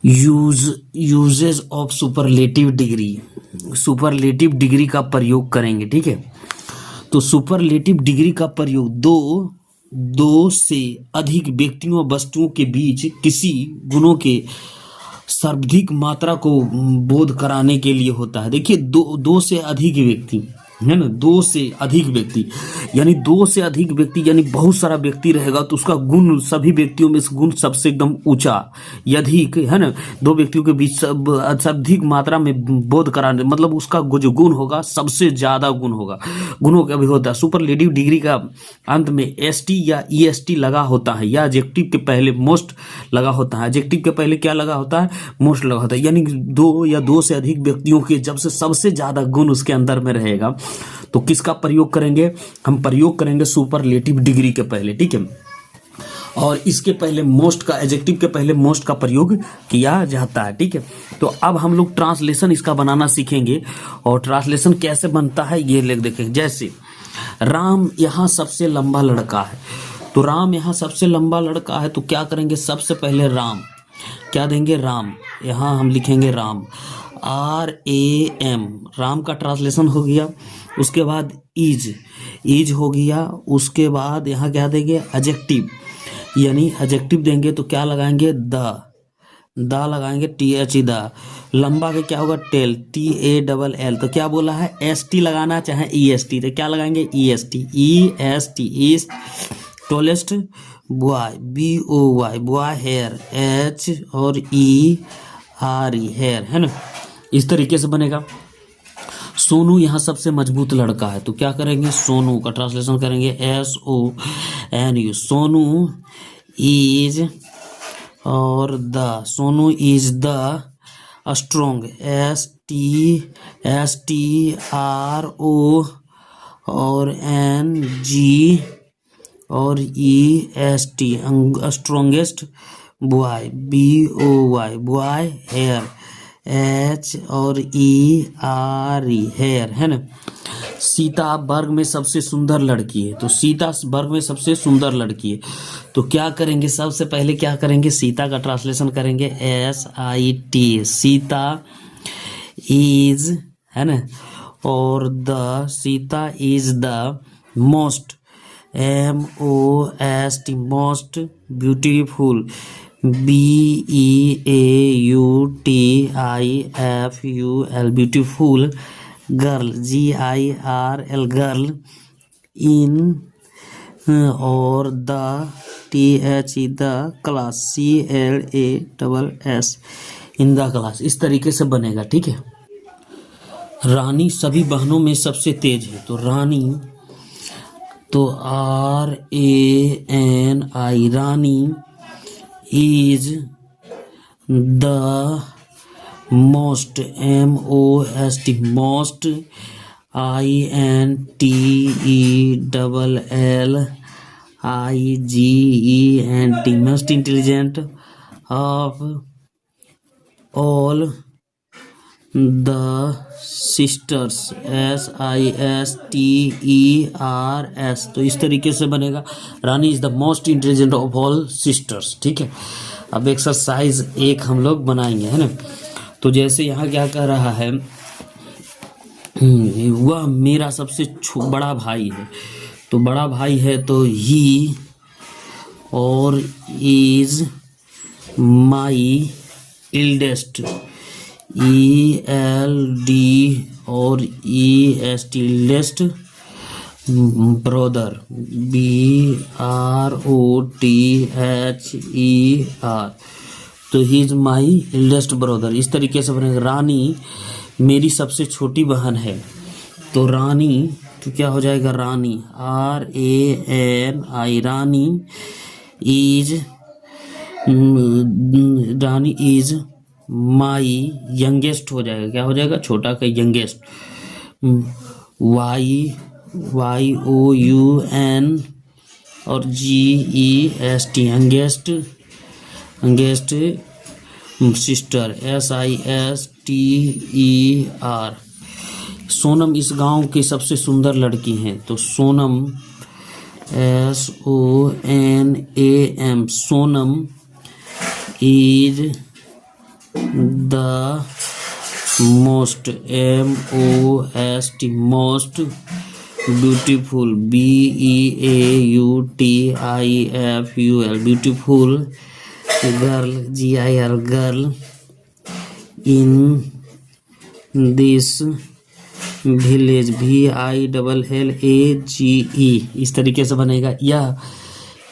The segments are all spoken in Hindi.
Usage of superlative degree, superlative degree का प्रयोग करेंगे। ठीक है, तो सुपरलेटिव डिग्री का प्रयोग दो से अधिक व्यक्तियों व वस्तुओं के बीच किसी गुणों के सर्वाधिक मात्रा को बोध कराने के लिए होता है। देखिए, दो से अधिक व्यक्ति है ना, दो से अधिक व्यक्ति यानी बहुत सारा व्यक्ति रहेगा तो उसका गुण, सभी व्यक्तियों में गुण सबसे एकदम ऊंचा या अधिक है ना, दो व्यक्तियों के बीच अधिक मात्रा में बोध कराने, मतलब उसका जो गुण होगा सबसे ज्यादा गुण होगा, गुणों का भी होता है। सुपरलेटिव डिग्री का अंत में एसटी या ईएसटी लगा होता है, या एडजेक्टिव के पहले मोस्ट लगा होता है। एडजेक्टिव के पहले क्या लगा होता है? मोस्ट लगा होता है। यानी दो या दो से अधिक व्यक्तियों के जब से सबसे ज्यादा गुण उसके अंदर में रहेगा तो किसका प्रयोग करेंगे? हम प्रयोग करेंगे सुपरलेटिव डिग्री के पहले। ठीक है, और इसके पहले मोस्ट का, एडजेक्टिव के पहले मोस्ट का प्रयोग किया जाता है। ठीक है, तो अब हम लोग ट्रांसलेशन इसका बनाना सीखेंगे, और ट्रांसलेशन कैसे बनता है ये लेख देखेंगे। जैसे राम यहाँ सबसे लंबा लड़का है, तो राम यहाँ सबसे लंबा लड़का है, तो क्या करेंगे? सबसे पहले राम क्या देंगे? राम, यहाँ हम लिखेंगे राम, RAM, राम का ट्रांसलेशन हो गया। उसके बाद इज हो गया। उसके बाद यहाँ क्या देंगे? एडजेक्टिव, यानी एडजेक्टिव देंगे तो क्या लगाएंगे? द लगाएंगे, TH द। लंबा के क्या होगा? Tall, TALL। तो क्या बोला है? ST लगाना चाहे EST, तो क्या लगाएंगे? EST, is tallest boy, BOY, boy here, H और ERE हेयर, है ना। इस तरीके से बनेगा। सोनू यहाँ सबसे मजबूत लड़का है, तो क्या करेंगे? सोनू का ट्रांसलेशन करेंगे SONU, सोनू इज, और the, Sonu is the strong, STRO और NG और EST, strongest boy, BOY, boy here, H और ERE हेयर, है ना। सीता वर्ग में सबसे सुंदर लड़की है, तो सीता वर्ग में सबसे सुंदर लड़की है, तो क्या करेंगे? सबसे पहले क्या करेंगे? सीता का ट्रांसलेशन करेंगे SIT, सीता इज, है ना, और the, Sita is the most, MOST, most beautiful, BEAUTIFUL, beautiful girl, GIRL, girl, in, और the, THE, the class, CLASS, in the class. इस तरीके से बनेगा। ठीक है, रानी सभी बहनों में सबसे तेज है, तो रानी, तो RANI, Rani is the most, MOST, most, INTELLIGENT, most intelligent of all the sisters, SISTERS। तो इस तरीके से बनेगा। Rani is the most intelligent of all sisters. ठीक है, अब एक्सरसाइज एक हम लोग बनाएंगे, है ना। तो जैसे यहाँ क्या कह रहा है, वह मेरा सबसे बड़ा भाई है, तो बड़ा भाई है तो ही, और इज माई एल्डेस्ट, ELD और EST, एल्डेस्ट ब्रदर, BROTHER, तो he is my eldest brother. इस तरीके से बनेगा। रानी मेरी सबसे छोटी बहन है, तो रानी, तो क्या हो जाएगा? रानी, RANI, Rani is, Rani is my youngest हो जाएगा, क्या हो जाएगा? छोटा का यंगेस्ट, YOUN और GEST, youngest, youngest sister, SISTER। Sonam इस गांव की सबसे सुंदर लड़की हैं, तो Sonam, SONAM, Sonam is the most, most, most beautiful, beautiful, beautiful girl, girl, girl in this village, village, इस तरीके से बनेगा।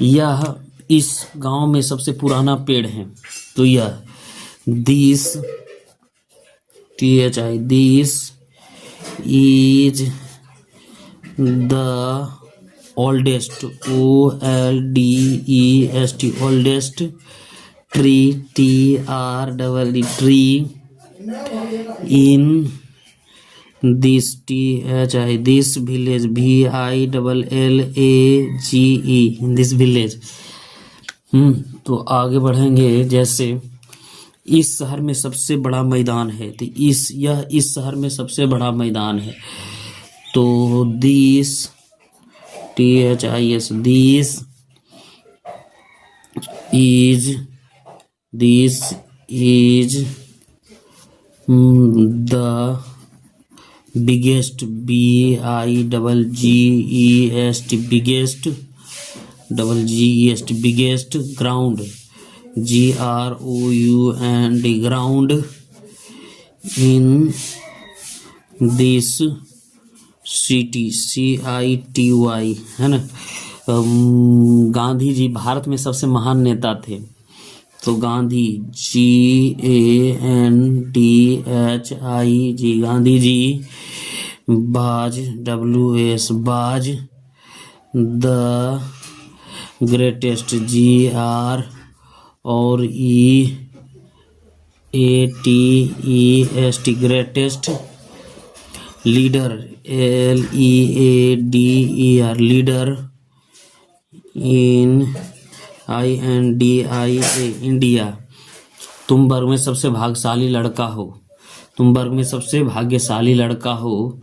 यह इस गांव में सबसे पुराना पेड़ है। तो यह this, thi, this is the oldest, oldest, oldest tree, tree, tree in this, thi, this village, village, in this village. तो आगे बढ़ेंगे। जैसे इस शहर में सबसे बड़ा मैदान है, तो यह इस शहर में सबसे बड़ा मैदान है। तो this, this, this is the biggest, biggest, biggest, biggest ground, ground, ground in this city, city, है ना। गांधी जी भारत में सबसे महान नेता थे। तो गांधी, GANDHI, गांधी जी बाज, WS, was the greatest, GR और EATEST, greatest leader, LEADER, leader in INDIA, India. तुम वर्ग में सबसे भाग्यशाली लड़का हो, तुम वर्ग में सबसे भाग्यशाली लड़का हो।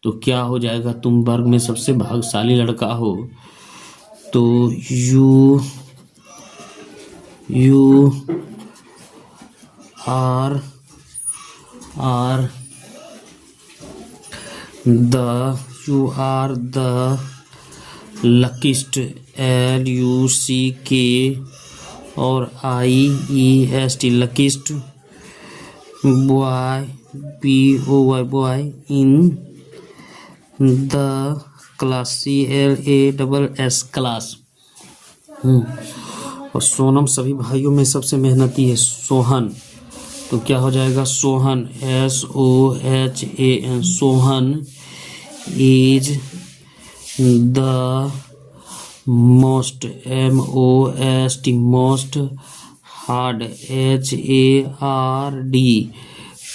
तो क्या हो जाएगा? तुम वर्ग में सबसे भाग्यशाली लड़का हो। तो you are the luckiest, LUCK और IEST, luckiest boy, BOY, boy in the class, CLASS, class. और सोनम सभी भाइयों में सबसे मेहनती है, सोहन। तो क्या हो जाएगा? Sohan, SOHAN, Sohan is the most, MOST, most hard, HARD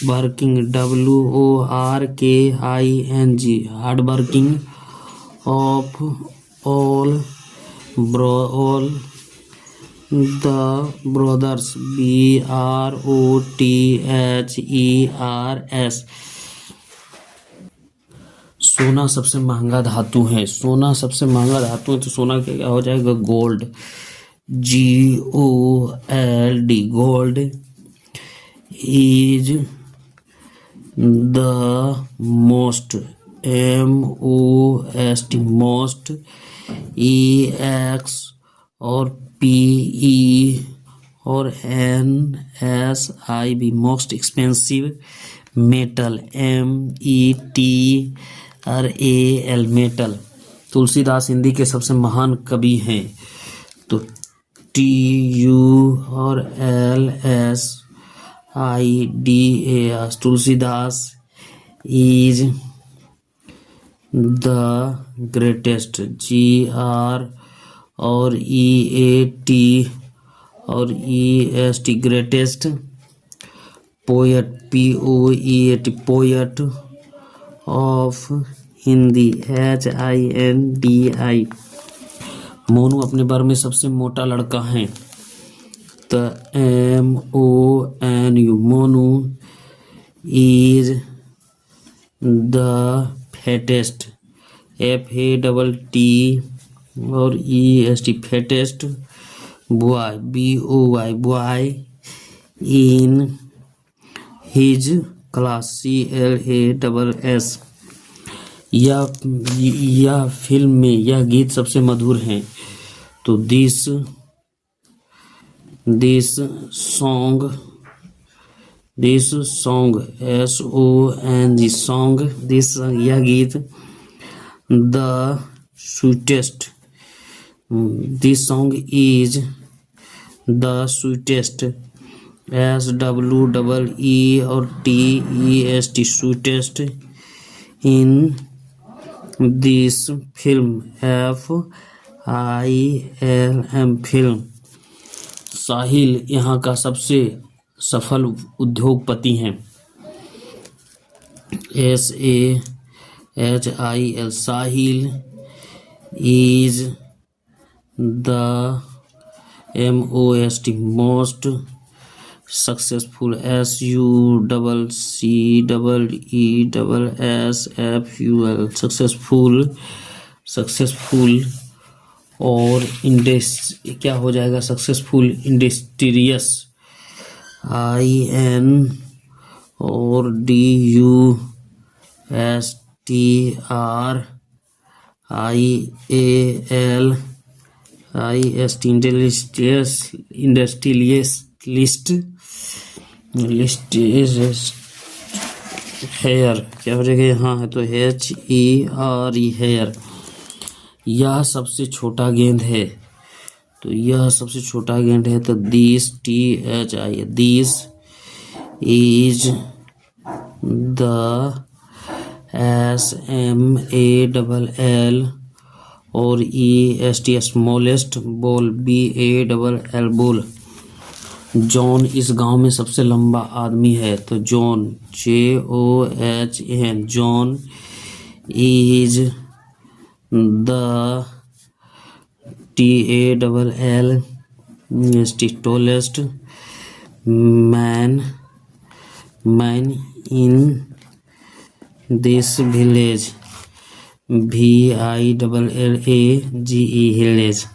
working, WORKING hard working of all the brothers, BROTHERS। सोना सबसे महंगा धातु है, सोना सबसे महंगा धातु है। तो सोना क्या हो जाएगा? Gold, GOLD, gold is the most, MOST, most EX और PE और NSIB most expensive metal, METAL metal. Tulsidas Hindi के सबसे महान कवि हैं। तो TU और LSIDAS, Tulsidas is the greatest, GR और EAT और EST greatest poet, POET poet of Hindi, HINDI। Monu अपने बारे में सबसे मोटा लड़का है। तो MONU, Monu is the fattest, FATT और EST fattest boy, BOY boy in his class CLASS। यह फिल्म में यह गीत सबसे मधुर हैं। तो दिस सॉन्ग SONG दिस यह गीत the sweetest this song is the sweetest SWEE और TEST sweetest in this film FILM film. Sahil यहाँ का सबसे सफल उद्योगपति हैं। SAHIL Sahil is the most successful SUCCESSFUL successful और क्या हो जाएगा सक्सेसफुल इंडस्ट्रियस IN और DUSTRIALIST इंडस्ट्रियलिस्ट हेयर क्या हो जाएगा यहाँ है तो HERE हेयर। यह सबसे छोटा गेंद है। तो यह सबसे छोटा गेंद है तो this THI this is the SMALL और EST smallest ball BALL ball. John इस गांव में सबसे लंबा आदमी है तो John JOHN John is the TALL tallest man in this village VILLAGE village.